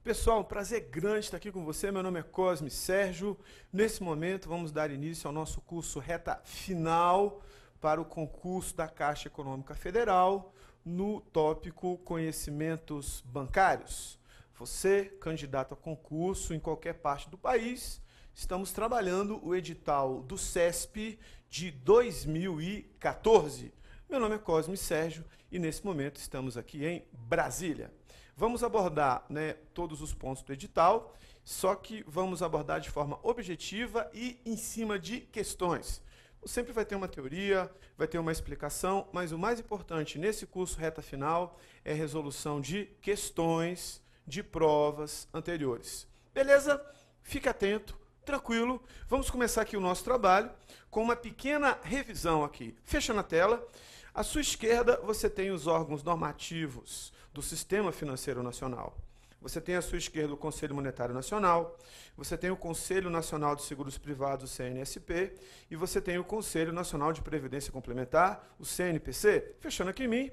Pessoal, um prazer grande estar aqui com você. Meu nome é Cosme Sérgio. Nesse momento, vamos dar início ao nosso curso reta final para o concurso da Caixa Econômica Federal no tópico Conhecimentos Bancários. Você, candidato a concurso em qualquer parte do país, estamos trabalhando o edital do CESP de 2014. Meu nome é Cosme Sérgio e nesse momento estamos aqui em Brasília. Vamos abordar, todos os pontos do edital, só que vamos abordar de forma objetiva e em cima de questões. Sempre vai ter uma teoria, vai ter uma explicação, mas o mais importante nesse curso reta final é a resolução de questões de provas anteriores. Beleza? Fique atento, tranquilo. Vamos começar aqui o nosso trabalho com uma pequena revisão aqui. Fecha na tela. À sua esquerda, você tem os órgãos normativos do Sistema Financeiro Nacional. Você tem à sua esquerda o Conselho Monetário Nacional, você tem o Conselho Nacional de Seguros Privados, o CNSP, e você tem o Conselho Nacional de Previdência Complementar, o CNPC. Fechando aqui em mim,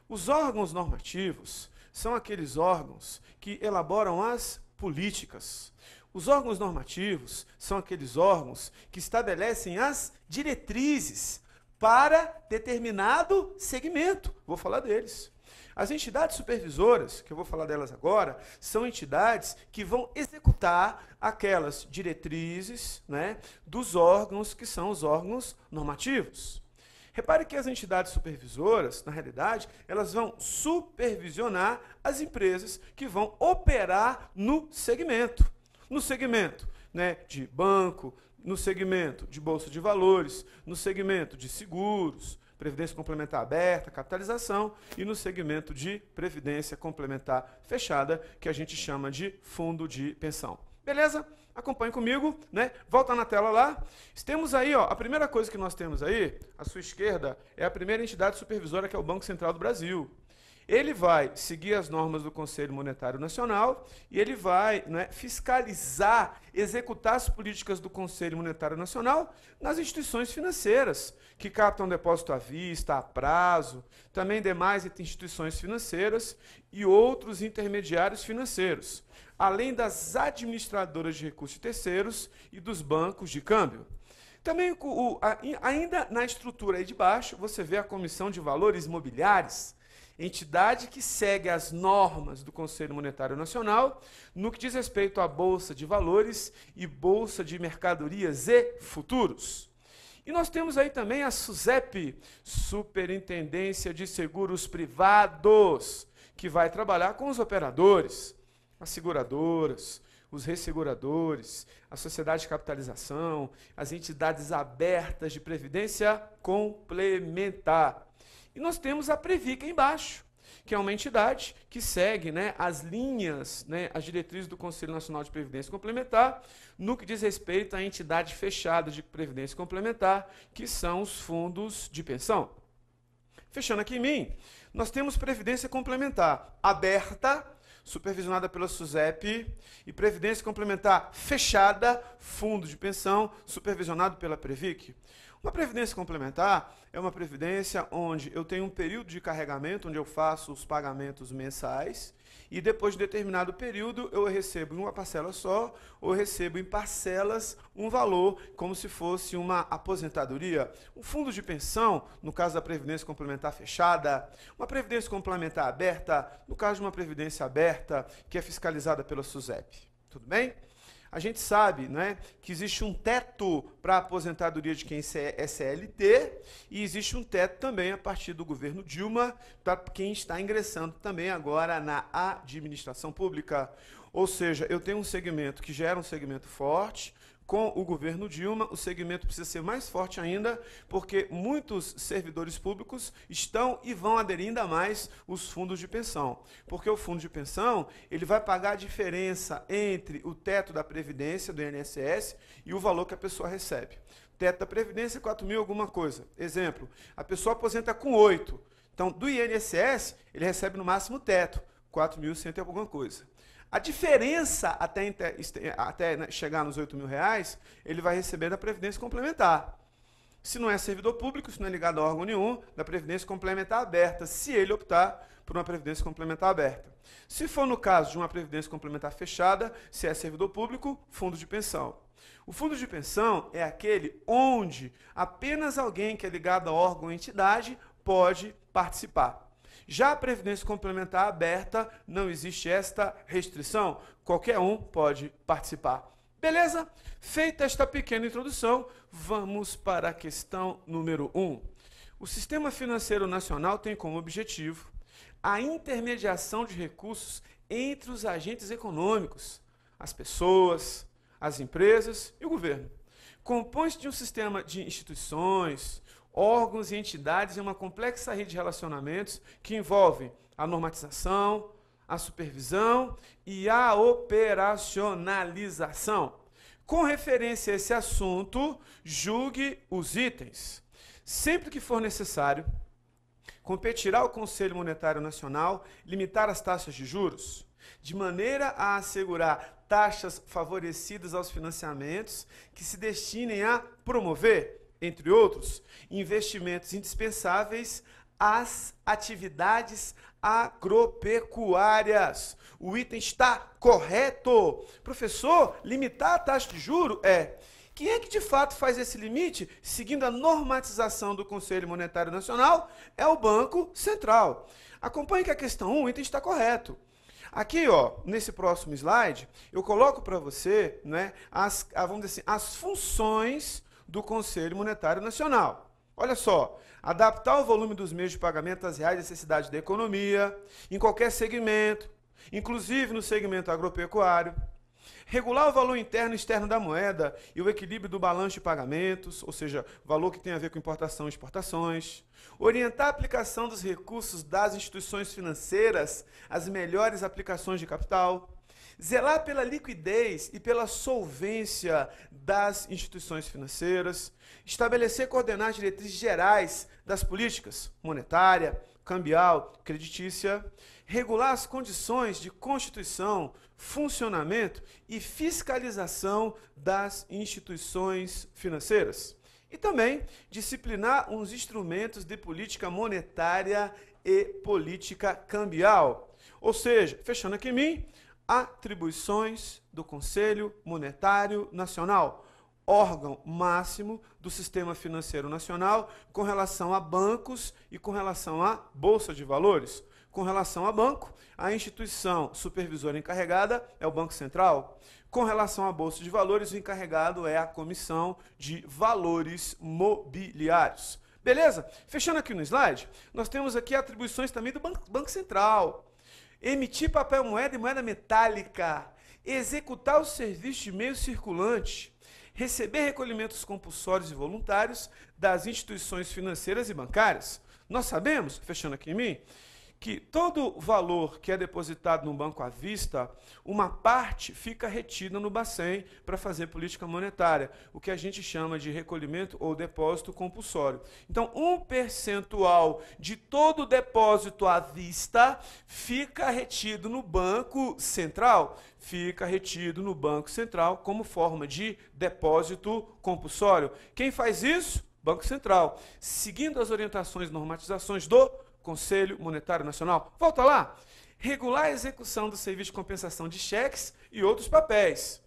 os órgãos normativos são aqueles órgãos que elaboram as políticas. Os órgãos normativos são aqueles órgãos que estabelecem as diretrizes para determinado segmento. Vou falar deles. As entidades supervisoras, que eu vou falar delas agora, são entidades que vão executar aquelas diretrizes, dos órgãos que são os órgãos normativos. Repare que as entidades supervisoras, na realidade, elas vão supervisionar as empresas que vão operar no segmento. No segmento, de banco, no segmento de bolsa de valores, no segmento de seguros, previdência complementar aberta, capitalização, e no segmento de previdência complementar fechada, que a gente chama de fundo de pensão. Beleza? Acompanhe comigo, Volta na tela lá. Temos aí, a primeira coisa que nós temos aí, à sua esquerda, é a primeira entidade supervisora, que é o Banco Central do Brasil. Ele vai seguir as normas do Conselho Monetário Nacional e ele vai fiscalizar, executar as políticas do Conselho Monetário Nacional nas instituições financeiras, que captam depósito à vista, a prazo, também demais instituições financeiras e outros intermediários financeiros, além das administradoras de recursos de terceiros e dos bancos de câmbio. Também, ainda na estrutura aí de baixo, você vê a Comissão de Valores Mobiliários, entidade que segue as normas do Conselho Monetário Nacional no que diz respeito à Bolsa de Valores e Bolsa de Mercadorias e Futuros. E nós temos aí também a SUSEP, Superintendência de Seguros Privados, que vai trabalhar com os operadores, as seguradoras, os resseguradores, a sociedade de capitalização, as entidades abertas de previdência complementar. E nós temos a Previc aí embaixo, que é uma entidade que segue as linhas, as diretrizes do Conselho Nacional de Previdência Complementar, no que diz respeito à entidade fechada de Previdência Complementar, que são os fundos de pensão. Fechando aqui em mim, nós temos Previdência Complementar aberta, supervisionada pela SUSEP, e Previdência Complementar fechada, fundo de pensão, supervisionado pela Previc. Uma previdência complementar é uma previdência onde eu tenho um período de carregamento, onde eu faço os pagamentos mensais, e depois de determinado período eu recebo em uma parcela só, ou eu recebo em parcelas um valor, como se fosse uma aposentadoria. Um fundo de pensão, no caso da previdência complementar fechada, uma previdência complementar aberta, no caso de uma previdência aberta, que é fiscalizada pela SUSEP. Tudo bem? A gente sabe que existe um teto para a aposentadoria de quem é CLT e existe um teto também a partir do governo Dilma para quem está ingressando também agora na administração pública. Ou seja, eu tenho um segmento que já era um segmento forte. Com o governo Dilma, o segmento precisa ser mais forte ainda, porque muitos servidores públicos estão e vão aderir ainda mais os fundos de pensão. Porque o fundo de pensão, ele vai pagar a diferença entre o teto da Previdência, do INSS, e o valor que a pessoa recebe. O teto da Previdência é 4 mil alguma coisa. Exemplo, a pessoa aposenta com 8. Então, do INSS, ele recebe no máximo o teto, 4.100 e alguma coisa. A diferença até chegar nos R$ 8.000, ele vai receber da Previdência Complementar. Se não é servidor público, se não é ligado a órgão nenhum, da Previdência Complementar Aberta, se ele optar por uma Previdência Complementar Aberta. Se for no caso de uma Previdência Complementar fechada, se é servidor público, fundo de pensão. O fundo de pensão é aquele onde apenas alguém que é ligado a órgão ou entidade pode participar. Já a Previdência Complementar Aberta, não existe esta restrição, qualquer um pode participar. Beleza? Feita esta pequena introdução, vamos para a questão número 1. O Sistema Financeiro Nacional tem como objetivo a intermediação de recursos entre os agentes econômicos, as pessoas, as empresas e o governo. Compõe-se de um sistema de instituições, órgãos e entidades em uma complexa rede de relacionamentos que envolvem a normatização, a supervisão e a operacionalização. Com referência a esse assunto, julgue os itens. Sempre que for necessário, competirá ao Conselho Monetário Nacional limitar as taxas de juros, de maneira a assegurar taxas favorecidas aos financiamentos que se destinem a promover, entre outros, investimentos indispensáveis às atividades agropecuárias. O item está correto. Professor, limitar a taxa de juro é... Quem é que de fato faz esse limite, seguindo a normatização do Conselho Monetário Nacional? É o Banco Central. Acompanhe que a questão 1, o item está correto. Aqui, ó, nesse próximo slide, eu coloco para você, né, vamos dizer assim, as funções do Conselho Monetário Nacional. Olha só, adaptar o volume dos meios de pagamento às reais necessidades da economia, em qualquer segmento, inclusive no segmento agropecuário. Regular o valor interno e externo da moeda e o equilíbrio do balanço de pagamentos, ou seja, valor que tem a ver com importação e exportações. Orientar a aplicação dos recursos das instituições financeiras às melhores aplicações de capital. Zelar pela liquidez e pela solvência das instituições financeiras. Estabelecer e coordenar diretrizes gerais das políticas monetária, cambial, creditícia. Regular as condições de constituição, funcionamento e fiscalização das instituições financeiras. E também disciplinar os instrumentos de política monetária e política cambial. Ou seja, fechando aqui em mim, atribuições do Conselho Monetário Nacional, órgão máximo do Sistema Financeiro Nacional com relação a bancos e com relação à Bolsa de Valores. Com relação a banco, a instituição supervisora encarregada é o Banco Central. Com relação à Bolsa de Valores, o encarregado é a Comissão de Valores Mobiliários. Beleza? Fechando aqui no slide, nós temos aqui atribuições também do Banco Central. Emitir papel moeda e moeda metálica. Executar o serviço de meio circulante. Receber recolhimentos compulsórios e voluntários das instituições financeiras e bancárias. Nós sabemos, fechando aqui em mim, que todo valor que é depositado no banco à vista, uma parte fica retida no Bacen para fazer política monetária, o que a gente chama de recolhimento ou depósito compulsório. Então, um percentual de todo depósito à vista fica retido no Banco Central, fica retido no Banco Central como forma de depósito compulsório. Quem faz isso? Banco Central, seguindo as orientações e normatizações do Conselho Monetário Nacional. Volta lá. Regular a execução do serviço de compensação de cheques e outros papéis.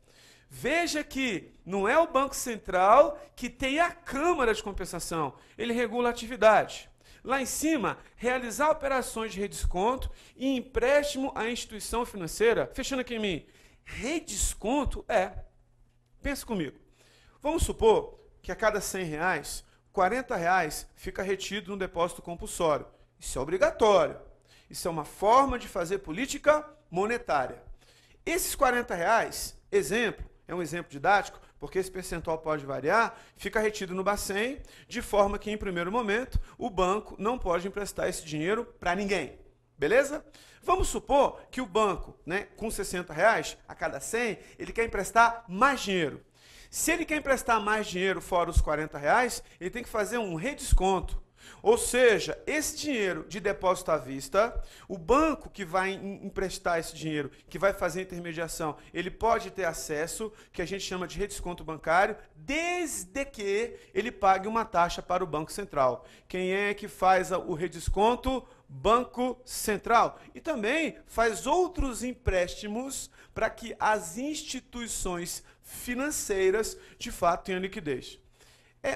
Veja que não é o Banco Central que tem a Câmara de Compensação. Ele regula a atividade. Lá em cima, realizar operações de redesconto e empréstimo à instituição financeira. Fechando aqui em mim. Redesconto pensa comigo. Vamos supor que a cada R$100, R$40 fica retido no depósito compulsório. Isso é obrigatório. Isso é uma forma de fazer política monetária. Esses R$40, exemplo, é um exemplo didático, porque esse percentual pode variar, fica retido no Bacen, de forma que, em primeiro momento, o banco não pode emprestar esse dinheiro para ninguém. Beleza? Vamos supor que o banco, né, com R$60 a cada 100, ele quer emprestar mais dinheiro. Se ele quer emprestar mais dinheiro fora os R$40, ele tem que fazer um redesconto. Ou seja, esse dinheiro de depósito à vista, o banco que vai emprestar esse dinheiro, que vai fazer a intermediação, ele pode ter acesso, que a gente chama de redesconto bancário, desde que ele pague uma taxa para o Banco Central. Quem é que faz o redesconto? Banco Central. E também faz outros empréstimos para que as instituições financeiras, de fato, tenham liquidez.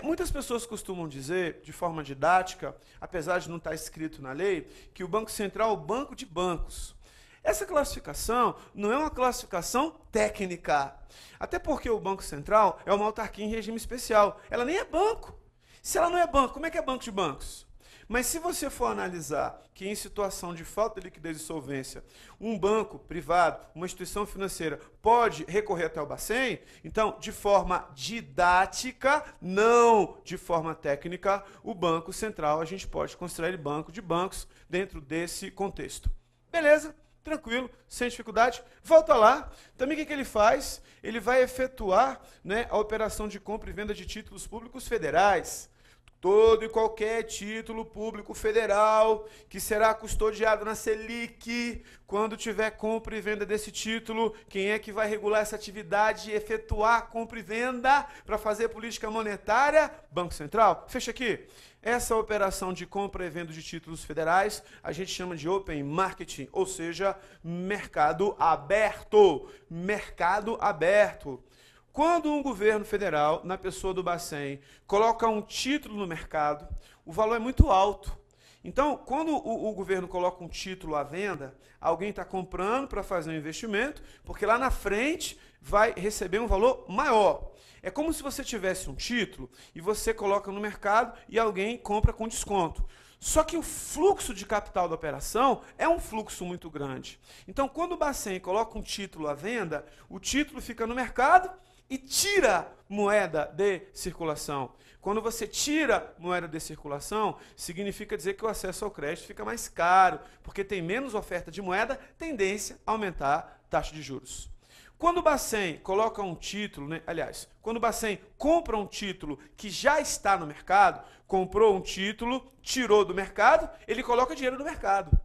Muitas pessoas costumam dizer, de forma didática, apesar de não estar escrito na lei, que o Banco Central é o banco de bancos. Essa classificação não é uma classificação técnica, até porque o Banco Central é uma autarquia em regime especial. Ela nem é banco. Se ela não é banco, como é que é banco de bancos? Mas se você for analisar que em situação de falta de liquidez e solvência, um banco privado, uma instituição financeira pode recorrer até o Bacen, então, de forma didática, não de forma técnica, o Banco Central, a gente pode considerar ele banco de bancos dentro desse contexto. Beleza? Tranquilo, sem dificuldade. Volta lá. Também o que ele faz? Ele vai efetuar, né, a operação de compra e venda de títulos públicos federais. Todo e qualquer título público federal que será custodiado na Selic, quando tiver compra e venda desse título, quem é que vai regular essa atividade e efetuar compra e venda para fazer política monetária? Banco Central. Fecha aqui. Essa operação de compra e venda de títulos federais a gente chama de Open Marketing, ou seja, mercado aberto. Mercado aberto. Quando um governo federal, na pessoa do Bacen, coloca um título no mercado, o valor é muito alto. Então, quando o governo coloca um título à venda, alguém está comprando para fazer um investimento, porque lá na frente vai receber um valor maior. É como se você tivesse um título e você coloca no mercado e alguém compra com desconto. Só que o fluxo de capital da operação é um fluxo muito grande. Então, quando o Bacen coloca um título à venda, o título fica no mercado e tira moeda de circulação. Quando você tira moeda de circulação, significa dizer que o acesso ao crédito fica mais caro, porque tem menos oferta de moeda, tendência a aumentar a taxa de juros. Quando o Bacen coloca um título, né, aliás, quando o Bacen compra um título que já está no mercado, comprou um título, tirou do mercado, ele coloca dinheiro no mercado.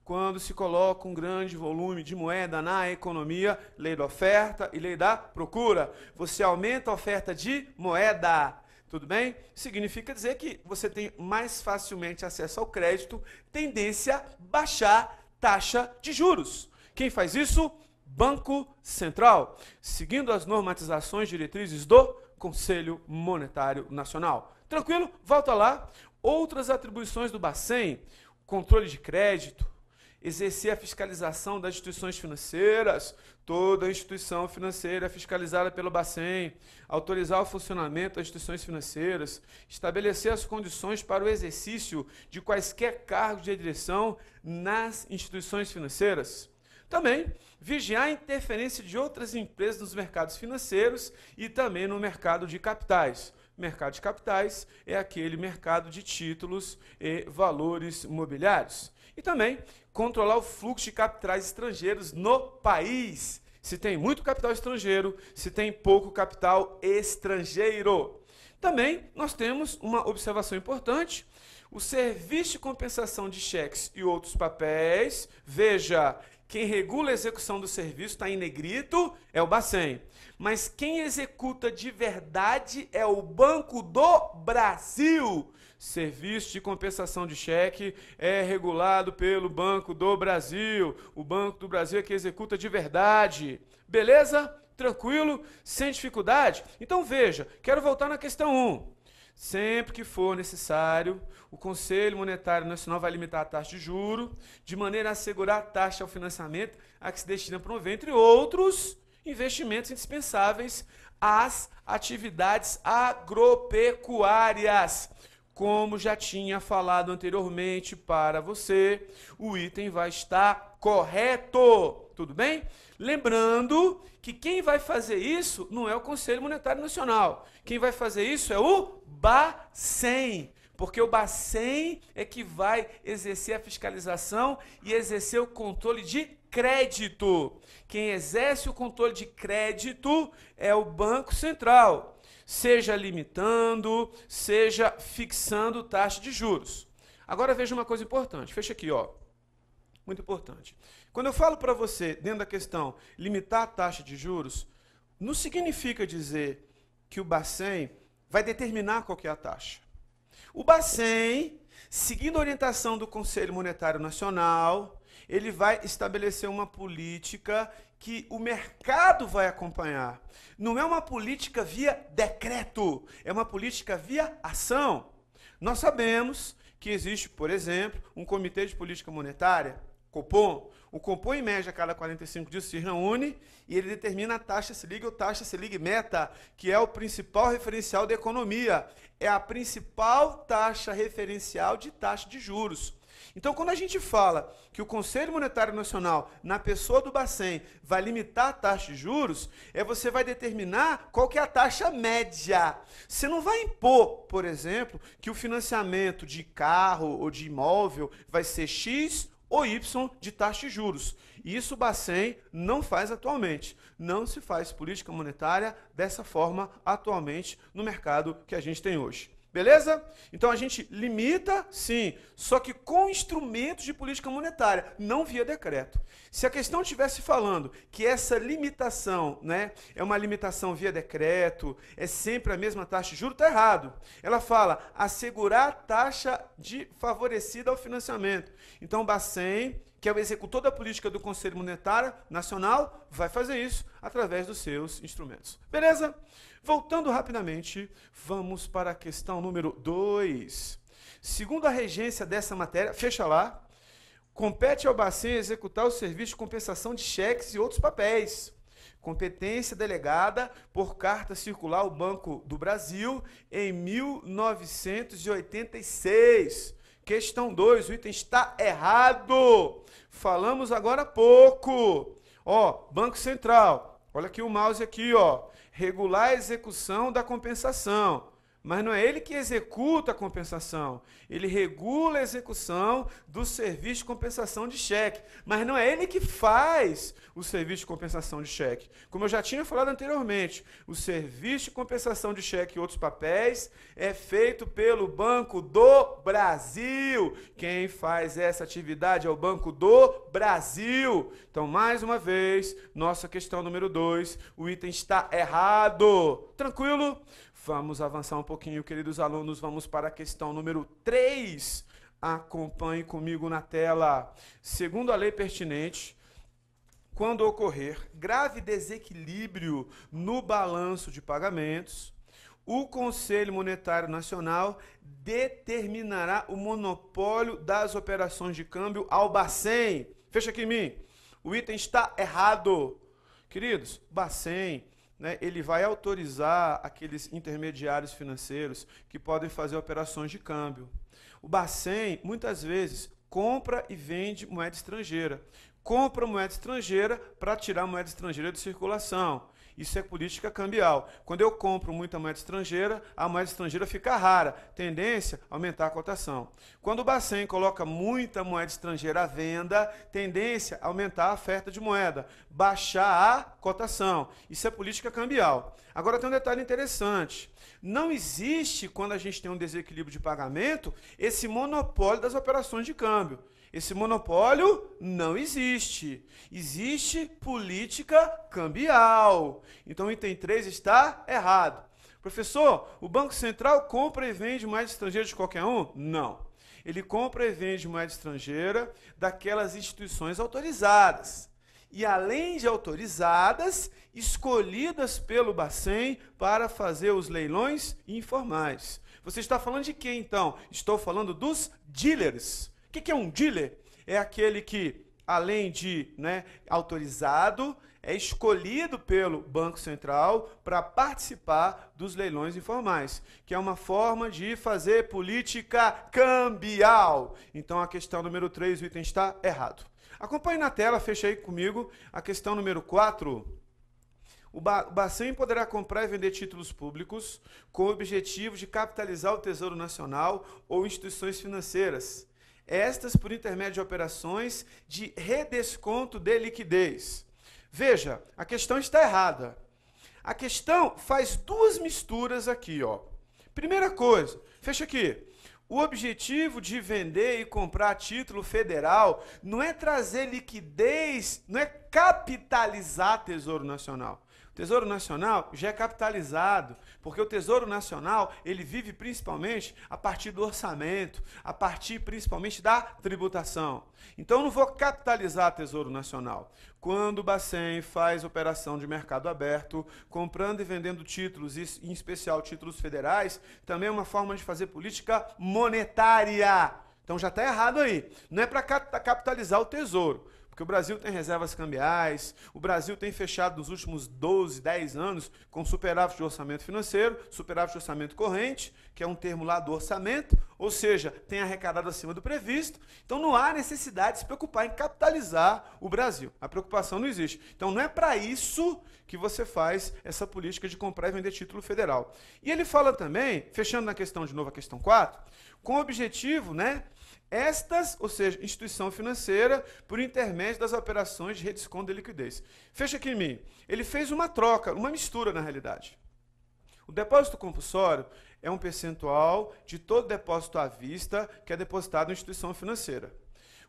Quando se coloca um grande volume de moeda na economia, lei da oferta e lei da procura, você aumenta a oferta de moeda, tudo bem? Significa dizer que você tem mais facilmente acesso ao crédito, tendência a baixar taxa de juros. Quem faz isso? Banco Central, seguindo as normatizações diretrizes do Conselho Monetário Nacional. Tranquilo? Volta lá. Outras atribuições do Bacen, controle de crédito, exercer a fiscalização das instituições financeiras, toda instituição financeira é fiscalizada pelo Bacen, autorizar o funcionamento das instituições financeiras, estabelecer as condições para o exercício de quaisquer cargos de direção nas instituições financeiras. Também, vigiar a interferência de outras empresas nos mercados financeiros e também no mercado de capitais. Mercado de capitais é aquele mercado de títulos e valores mobiliários. E também controlar o fluxo de capitais estrangeiros no país. Se tem muito capital estrangeiro, se tem pouco capital estrangeiro. Também nós temos uma observação importante. O serviço de compensação de cheques e outros papéis, veja, quem regula a execução do serviço está em negrito, é o Bacen. Mas quem executa de verdade é o Banco do Brasil. Serviço de compensação de cheque é regulado pelo Banco do Brasil. O Banco do Brasil é que executa de verdade. Beleza? Tranquilo? Sem dificuldade? Então veja, quero voltar na questão 1. Sempre que for necessário, o Conselho Monetário Nacional vai limitar a taxa de juros, de maneira a assegurar a taxa ao financiamento a que se destina a promover, entre outros, investimentos indispensáveis às atividades agropecuárias. Como já tinha falado anteriormente para você, o item vai estar correto, tudo bem? Lembrando que quem vai fazer isso não é o Conselho Monetário Nacional. Quem vai fazer isso é o Bacen, porque o Bacen é que vai exercer a fiscalização e exercer o controle de crédito. Quem exerce o controle de crédito é o Banco Central. seja limitando, seja fixando taxa de juros. Agora veja uma coisa importante, fecha aqui, ó. Muito importante. Quando eu falo para você, dentro da questão, limitar a taxa de juros, não significa dizer que o Bacen vai determinar qual que é a taxa. O Bacen, seguindo a orientação do Conselho Monetário Nacional, ele vai estabelecer uma política que o mercado vai acompanhar. Não é uma política via decreto, é uma política via ação. Nós sabemos que existe, por exemplo, um Comitê de Política Monetária, Copom. O Copom, em média, a cada 45 dias se reúne e ele determina a taxa Selic ou taxa Selic meta, que é o principal referencial da economia. É a principal taxa referencial de taxa de juros. Então, quando a gente fala que o Conselho Monetário Nacional, na pessoa do Bacen, vai limitar a taxa de juros, você vai determinar qual que é a taxa média. Você não vai impor, por exemplo, que o financiamento de carro ou de imóvel vai ser X ou Y de taxa de juros. Isso o Bacen não faz atualmente. Não se faz política monetária dessa forma atualmente no mercado que a gente tem hoje. Beleza? Então a gente limita, sim, só que com instrumentos de política monetária, não via decreto. Se a questão estivesse falando que essa limitação, né, é uma limitação via decreto, é sempre a mesma taxa de juros, está errado. Ela fala assegurar a taxa de favorecida ao financiamento. Então o Bacen, que é o executor da política do Conselho Monetário Nacional, vai fazer isso através dos seus instrumentos. Beleza? Voltando rapidamente, vamos para a questão número 2. Segundo a regência dessa matéria, fecha lá, compete ao Bacen executar o serviço de compensação de cheques e outros papéis. Competência delegada por carta circular ao Banco do Brasil em 1986. Questão 2, o item está errado. Falamos agora há pouco. Ó, Banco Central, olha aqui o mouse aqui, ó. Regular a execução da compensação. Mas não é ele que executa a compensação. Ele regula a execução do serviço de compensação de cheque. Mas não é ele que faz o serviço de compensação de cheque. Como eu já tinha falado anteriormente, o serviço de compensação de cheque e outros papéis é feito pelo Banco do Brasil. Quem faz essa atividade é o Banco do Brasil. Então, mais uma vez, nossa questão número 2, o item está errado. Tranquilo? Vamos avançar um pouquinho, queridos alunos, vamos para a questão número 3. Acompanhe comigo na tela. Segundo a lei pertinente, quando ocorrer grave desequilíbrio no balanço de pagamentos, o Conselho Monetário Nacional determinará o monopólio das operações de câmbio ao Bacen. Fecha aqui em mim. O item está errado. Queridos, Bacen, né, ele vai autorizar aqueles intermediários financeiros que podem fazer operações de câmbio. O Bacen, muitas vezes, compra e vende moeda estrangeira. Compra moeda estrangeira para tirar moeda estrangeira de circulação. Isso é política cambial. Quando eu compro muita moeda estrangeira, a moeda estrangeira fica rara. Tendência, aumentar a cotação. Quando o Bacen coloca muita moeda estrangeira à venda, tendência, aumentar a oferta de moeda. Baixar a cotação. Isso é política cambial. Agora tem um detalhe interessante. Não existe, quando a gente tem um desequilíbrio de pagamento, esse monopólio das operações de câmbio. Esse monopólio não existe. Existe política cambial. Então o item 3 está errado. Professor, o Banco Central compra e vende moeda estrangeira de qualquer um? Não. Ele compra e vende moeda estrangeira daquelas instituições autorizadas. E além de autorizadas, escolhidas pelo Bacen para fazer os leilões informais. Você está falando de quem, então? Estou falando dos dealers. O que é um dealer? É aquele que, além de, né, autorizado, é escolhido pelo Banco Central para participar dos leilões informais, que é uma forma de fazer política cambial. Então, a questão número 3, o item está errado. Acompanhe na tela, fecha aí comigo, a questão número 4. O Bacen poderá comprar e vender títulos públicos com o objetivo de capitalizar o Tesouro Nacional ou instituições financeiras. Estas por intermédio de operações de redesconto de liquidez. Veja, a questão está errada. A questão faz duas misturas aqui, ó. Primeira coisa, fecha aqui. O objetivo de vender e comprar título federal não é trazer liquidez, não é capitalizar Tesouro Nacional. O Tesouro Nacional já é capitalizado, porque o Tesouro Nacional, ele vive principalmente a partir do orçamento, a partir principalmente da tributação. Então, eu não vou capitalizar o Tesouro Nacional. Quando o Bacen faz operação de mercado aberto, comprando e vendendo títulos, em especial títulos federais, também é uma forma de fazer política monetária. Então, já está errado aí. Não é para capitalizar o Tesouro. Porque o Brasil tem reservas cambiais, o Brasil tem fechado nos últimos 12, 10 anos com superávit de orçamento financeiro, superávit de orçamento corrente, que é um termo lá do orçamento, ou seja, tem arrecadado acima do previsto. Então não há necessidade de se preocupar em capitalizar o Brasil. A preocupação não existe. Então não é para isso que você faz essa política de comprar e vender título federal. E ele fala também, fechando na questão de novo, a questão 4, com o objetivo, né? Estas, ou seja, instituição financeira, por intermédio das operações de redesconto de liquidez. Fecha aqui em mim. Ele fez uma troca, uma mistura na realidade. O depósito compulsório é um percentual de todo depósito à vista que é depositado na instituição financeira.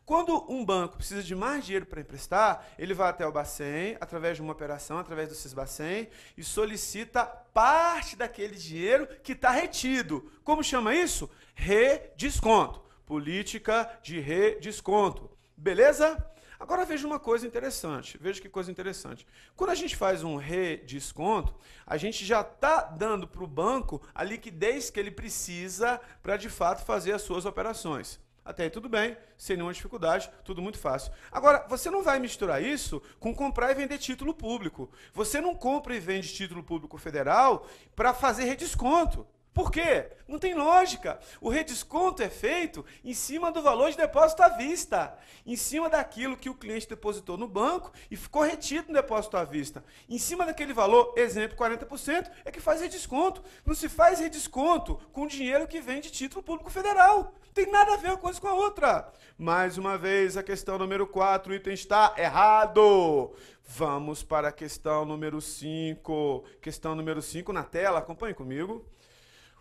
Quando um banco precisa de mais dinheiro para emprestar, ele vai até o Bacen, através de uma operação, através do Sisbacen, e solicita parte daquele dinheiro que está retido. Como chama isso? Redesconto. Política de redesconto. Beleza? Agora veja uma coisa interessante. Veja que coisa interessante. Quando a gente faz um redesconto, a gente já está dando para o banco a liquidez que ele precisa para, de fato, fazer as suas operações. Até aí tudo bem, sem nenhuma dificuldade, tudo muito fácil. Agora, você não vai misturar isso com comprar e vender título público. Você não compra e vende título público federal para fazer redesconto. Por quê? Não tem lógica. O redesconto é feito em cima do valor de depósito à vista, em cima daquilo que o cliente depositou no banco e ficou retido no depósito à vista. Em cima daquele valor, exemplo, 40%, é que faz redesconto. Não se faz redesconto com dinheiro que vem de título público federal. Não tem nada a ver uma coisa com a outra. Mais uma vez, a questão número 4, o item está errado. Vamos para a questão número 5. Questão número 5 na tela, acompanhe comigo.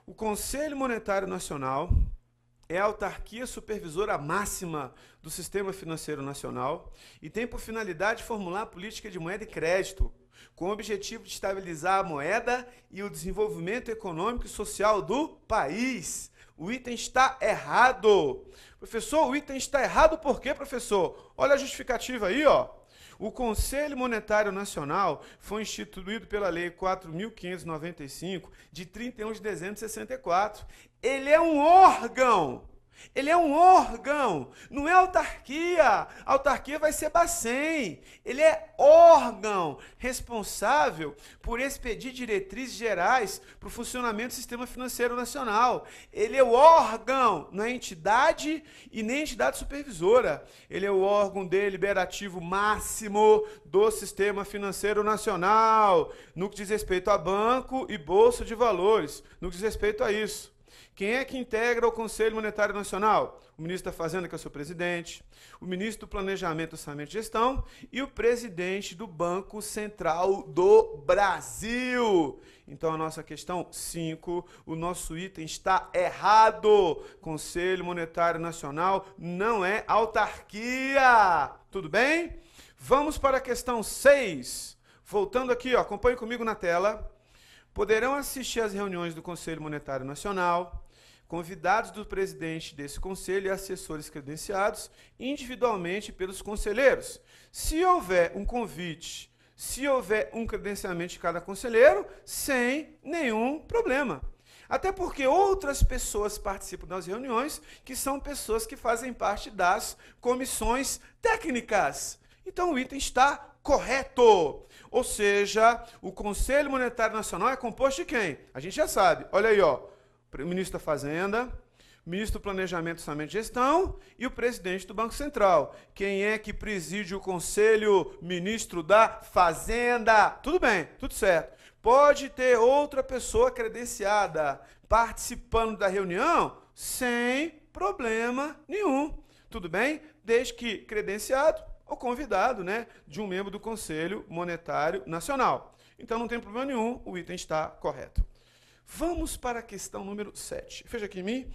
O Conselho Monetário Nacional é a autarquia supervisora máxima do sistema financeiro nacional e tem por finalidade formular a política de moeda e crédito, com o objetivo de estabilizar a moeda e o desenvolvimento econômico e social do país. O item está errado. Professor, o item está errado por quê, professor? Olha a justificativa aí, ó. O Conselho Monetário Nacional foi instituído pela Lei 4.595, de 31 de dezembro de 64. Ele é um órgão. Ele é um órgão, não é autarquia. A autarquia vai ser Bacen. Ele é órgão responsável por expedir diretrizes gerais para o funcionamento do sistema financeiro nacional. Ele é o órgão, não é entidade e nem entidade supervisora. Ele é o órgão deliberativo máximo do sistema financeiro nacional, no que diz respeito a banco e bolsa de valores, no que diz respeito a isso. Quem é que integra o Conselho Monetário Nacional? O ministro da Fazenda, que é o seu presidente, o ministro do Planejamento, Orçamento e Gestão e o presidente do Banco Central do Brasil. Então, a nossa questão 5, o nosso item está errado. Conselho Monetário Nacional não é autarquia. Tudo bem? Vamos para a questão 6. Voltando aqui, ó, acompanhe comigo na tela. Poderão assistir às reuniões do Conselho Monetário Nacional convidados do presidente desse conselho e assessores credenciados individualmente pelos conselheiros. Se houver um convite, se houver um credenciamento de cada conselheiro, sem nenhum problema. Até porque outras pessoas participam das reuniões, que são pessoas que fazem parte das comissões técnicas. Então o item está correto. Ou seja, o Conselho Monetário Nacional é composto de quem? A gente já sabe. Olha aí, ó. O ministro da Fazenda, o ministro do Planejamento, Orçamento e Gestão e o presidente do Banco Central. Quem é que preside o Conselho? Ministro da Fazenda. Tudo bem, tudo certo. Pode ter outra pessoa credenciada participando da reunião sem problema nenhum. Tudo bem? Desde que credenciado, ou convidado, né, de um membro do Conselho Monetário Nacional. Então não tem problema nenhum, o item está correto. Vamos para a questão número 7. Fecha aqui em mim.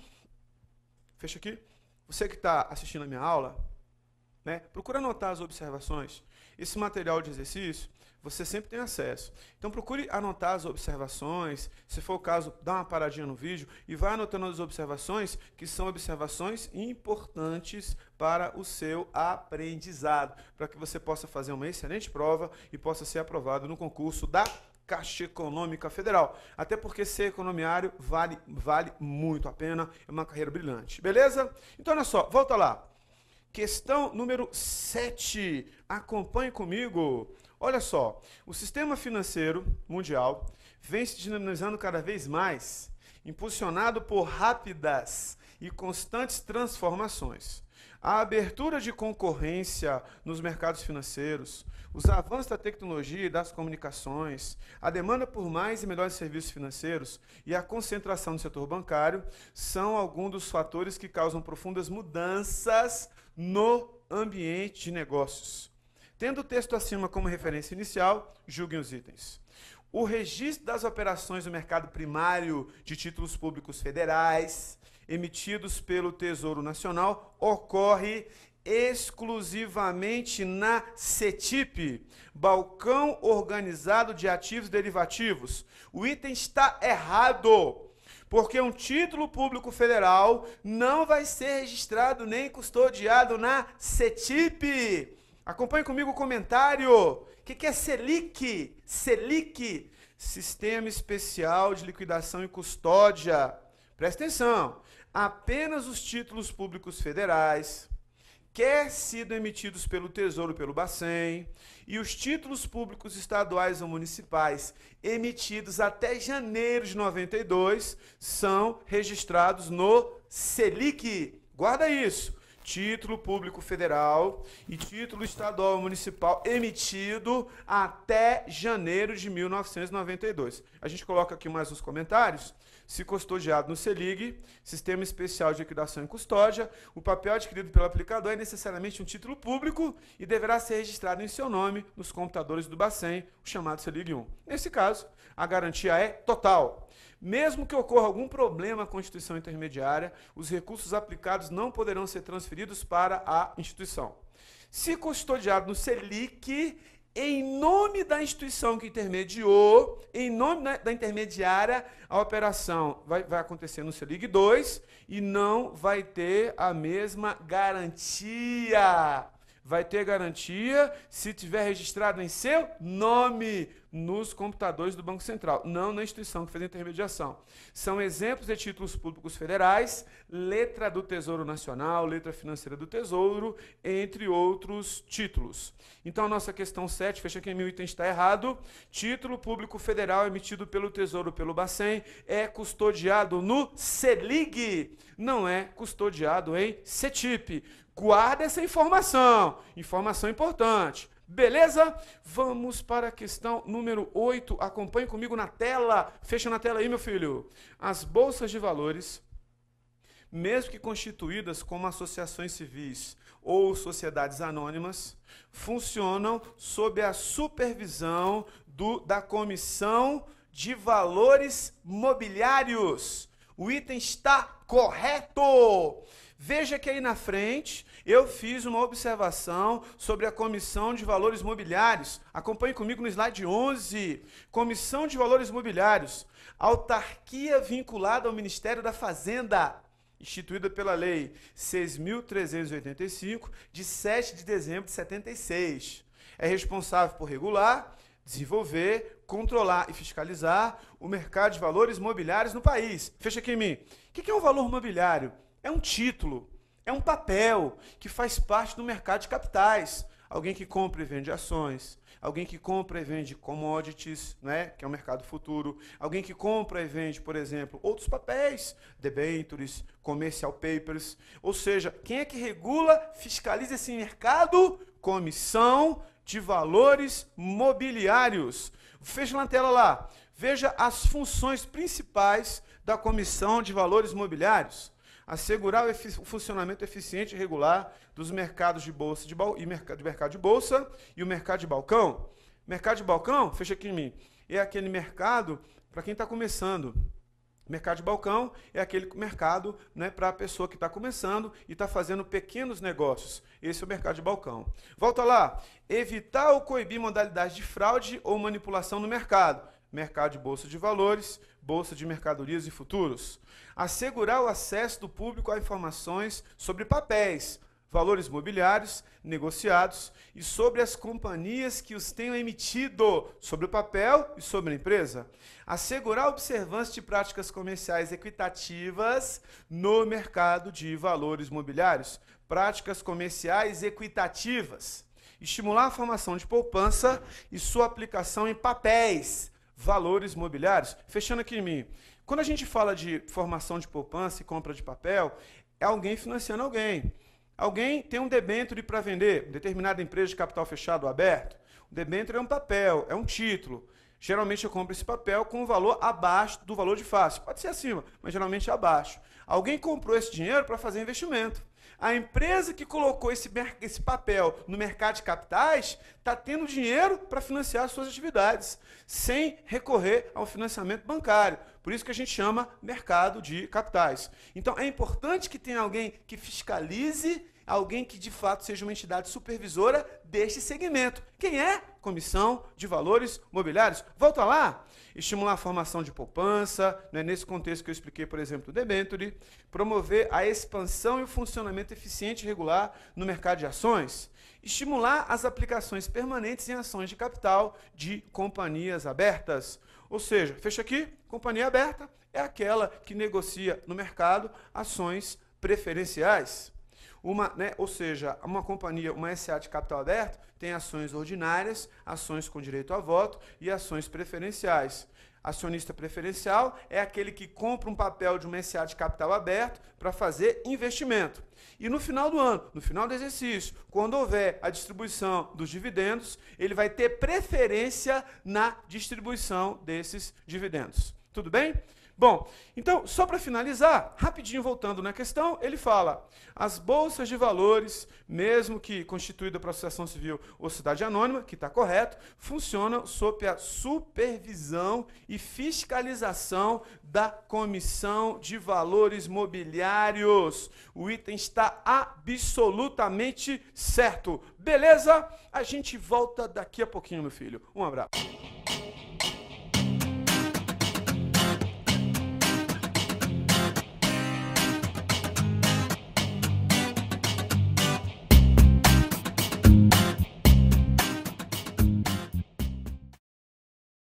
Fecha aqui. Você que está assistindo a minha aula, né, procura anotar as observações. Esse material de exercício, você sempre tem acesso. Então procure anotar as observações, se for o caso, dá uma paradinha no vídeo e vai anotando as observações, que são observações importantes para o seu aprendizado, para que você possa fazer uma excelente prova e possa ser aprovado no concurso da Caixa Econômica Federal. Até porque ser economiário vale muito a pena, é uma carreira brilhante. Beleza? Então olha só, volta lá. Questão número 7. Acompanhe comigo. Olha só, o sistema financeiro mundial vem se dinamizando cada vez mais, impulsionado por rápidas e constantes transformações. A abertura de concorrência nos mercados financeiros, os avanços da tecnologia e das comunicações, a demanda por mais e melhores serviços financeiros e a concentração no setor bancário são alguns dos fatores que causam profundas mudanças no ambiente de negócios. Tendo o texto acima como referência inicial, julguem os itens. O registro das operações no mercado primário de títulos públicos federais emitidos pelo Tesouro Nacional ocorre exclusivamente na CETIP, Balcão Organizado de Ativos Derivativos. O item está errado, porque um título público federal não vai ser registrado nem custodiado na CETIP. Acompanhe comigo o comentário. O que é Selic? Selic, Sistema Especial de Liquidação e Custódia. Presta atenção. Apenas os títulos públicos federais, quer sido emitidos pelo Tesouro pelo Bacen, e os títulos públicos estaduais ou municipais emitidos até janeiro de 92 são registrados no Selic. Guarda isso. Título público federal e título estadual ou municipal emitido até janeiro de 1992. A gente coloca aqui mais uns comentários. Se custodiado no Selig, Sistema Especial de Liquidação e Custódia, o papel adquirido pelo aplicador é necessariamente um título público e deverá ser registrado em seu nome nos computadores do Bacen, o chamado Selig 1. Nesse caso, a garantia é total. Mesmo que ocorra algum problema com a instituição intermediária, os recursos aplicados não poderão ser transferidos para a instituição. Se custodiado no Selic, em nome da instituição que intermediou, em nome da intermediária, a operação vai acontecer no Selig 2 e não vai ter a mesma garantia. Vai ter garantia se tiver registrado em seu nome nos computadores do Banco Central, não na instituição que fez a intermediação. São exemplos de títulos públicos federais, letra do Tesouro Nacional, letra financeira do Tesouro, entre outros títulos. Então, a nossa questão 7, fecha aqui em 1000, item está errado. Título público federal emitido pelo Tesouro pelo Bacen é custodiado no Selig, não é custodiado em CETIP. Guarda essa informação importante. Beleza? Vamos para a questão número 8. Acompanhe comigo na tela. Fecha na tela aí, meu filho. As bolsas de valores, mesmo que constituídas como associações civis ou sociedades anônimas, funcionam sob a supervisão da Comissão de Valores Mobiliários. O item está correto. Veja que aí na frente eu fiz uma observação sobre a Comissão de Valores Mobiliários. Acompanhe comigo no slide 11. Comissão de Valores Mobiliários, autarquia vinculada ao Ministério da Fazenda, instituída pela Lei 6.385, de 7 de dezembro de 76. É responsável por regular, desenvolver, controlar e fiscalizar o mercado de valores mobiliários no país. Fecha aqui em mim. O que é um valor mobiliário? É um título, é um papel que faz parte do mercado de capitais. Alguém que compra e vende ações, alguém que compra e vende commodities, né, que é o mercado futuro, alguém que compra e vende, por exemplo, outros papéis, debentures, commercial papers, ou seja, quem é que regula, fiscaliza esse mercado? Comissão de Valores Mobiliários. Fecha na tela lá. Veja as funções principais da Comissão de Valores Mobiliários. assegurar o funcionamento eficiente e regular dos mercados de bolsa e mercado de bolsa e o mercado de balcão. Mercado de balcão, fecha aqui em mim, é aquele mercado para quem está começando. Mercado de balcão é aquele mercado, né, para a pessoa que está começando e está fazendo pequenos negócios. Esse é o mercado de balcão. Volta lá. Evitar ou coibir modalidades de fraude ou manipulação no mercado. Mercado de bolsa de valores, bolsa de mercadorias e futuros. Assegurar o acesso do público a informações sobre papéis, valores mobiliários negociados e sobre as companhias que os tenham emitido, sobre o papel e sobre a empresa. Assegurar a observância de práticas comerciais equitativas no mercado de valores mobiliários. Práticas comerciais equitativas. Estimular a formação de poupança e sua aplicação em papéis, valores mobiliários. Fechando aqui em mim. Quando a gente fala de formação de poupança e compra de papel, é alguém financiando alguém. Alguém tem um debênture para vender, determinada empresa de capital fechado ou aberto. O debênture é um papel, é um título. Geralmente eu compro esse papel com um valor abaixo do valor de face. Pode ser acima, mas geralmente é abaixo. Alguém comprou esse dinheiro para fazer investimento. A empresa que colocou esse papel no mercado de capitais está tendo dinheiro para financiar as suas atividades, sem recorrer ao financiamento bancário. Por isso que a gente chama mercado de capitais. Então é importante que tenha alguém que fiscalize, alguém que de fato seja uma entidade supervisora deste segmento. Quem é? Comissão de Valores Mobiliários. Volta lá. Estimular a formação de poupança, né, nesse contexto que eu expliquei, por exemplo, do debênture. Promover a expansão e o funcionamento eficiente e regular no mercado de ações. Estimular as aplicações permanentes em ações de capital de companhias abertas. Ou seja, fecha aqui, companhia aberta é aquela que negocia no mercado ações preferenciais. Ou seja, uma companhia, uma SA de capital aberto, tem ações ordinárias, ações com direito a voto e ações preferenciais. Acionista preferencial é aquele que compra um papel de uma SA de capital aberto para fazer investimento. E no final do ano, no final do exercício, quando houver a distribuição dos dividendos, ele vai ter preferência na distribuição desses dividendos. Tudo bem? Bom, então, só para finalizar, rapidinho voltando na questão, ele fala, as bolsas de valores, mesmo que constituída por associação civil ou sociedade anônima, que está correto, funcionam sob a supervisão e fiscalização da Comissão de Valores Mobiliários. O item está absolutamente certo. Beleza? A gente volta daqui a pouquinho, meu filho. Um abraço.